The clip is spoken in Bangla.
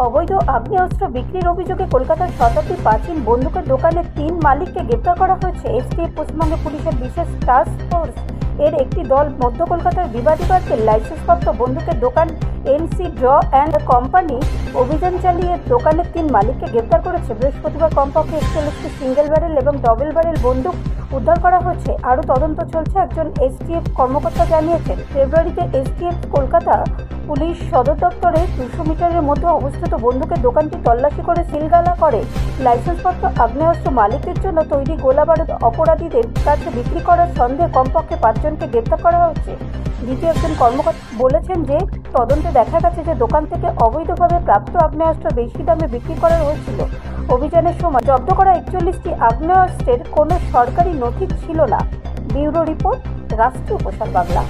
অবৈধ আগ্নেয়াস্ত্র বিক্রির অভিযোগে কলকাতার শতাব্দী প্রাচীন বন্দুকের দোকানের 3 মালিককে গ্রেপ্তার করা হয়েছে। এসটিএফ পশ্চিমবঙ্গ পুলিশের বিশেষ টাস্ক ফোর্স এর একটি দল মধ্য কলকাতার বিবাদীবাদকে লাইসেন্সপ্রাপ্ত বন্দুকের দোকান এনসি ড্র অ্যান্ড কোম্পানি অভিযান চালিয়ে দোকানের 3 মালিককে গ্রেপ্তার করেছে। বৃহস্পতিবার কমপক্ষে 41টি সিঙ্গেল ব্যারেল এবং ডবল ব্যারেল বন্দুক উদ্ধার করা হয়েছে। আরও তদন্ত চলছে, একজন এসটিএফ কর্মকর্তা জানিয়েছেন। ফেব্রুয়ারিতে এসটিএফ কলকাতা পুলিশ সদর দপ্তরে 200 মিটারের মধ্যে অবস্থিত বন্দুকের দোকানটি তল্লাশি করে সিলগালা করে লাইসেন্সপ্রাপ্ত আগ্নেয়াস্ত্র মালিকদের জন্য তৈরি গোলাবারুদ অপরাধীদের কাছে বিক্রি করার সন্দেহে কমপক্ষে 5 জনকে গ্রেপ্তার করা হয়েছে। দ্বিতীয় একজন কর্মকর্তা বলেছেন যে তদন্তে দেখা গেছে যে দোকান থেকে অবৈধভাবে প্রাপ্ত আগ্নেয়াস্ত্র বেশি দামে বিক্রি করা হয়েছিল। অভিযানের সময় জব্দ করা 41টি আগ্নেয়াস্ত্রের কোনো সরকারি নথি ছিল না। ব্যুরো রিপোর্ট, রাষ্ট্রীয় প্রসার বাংলা।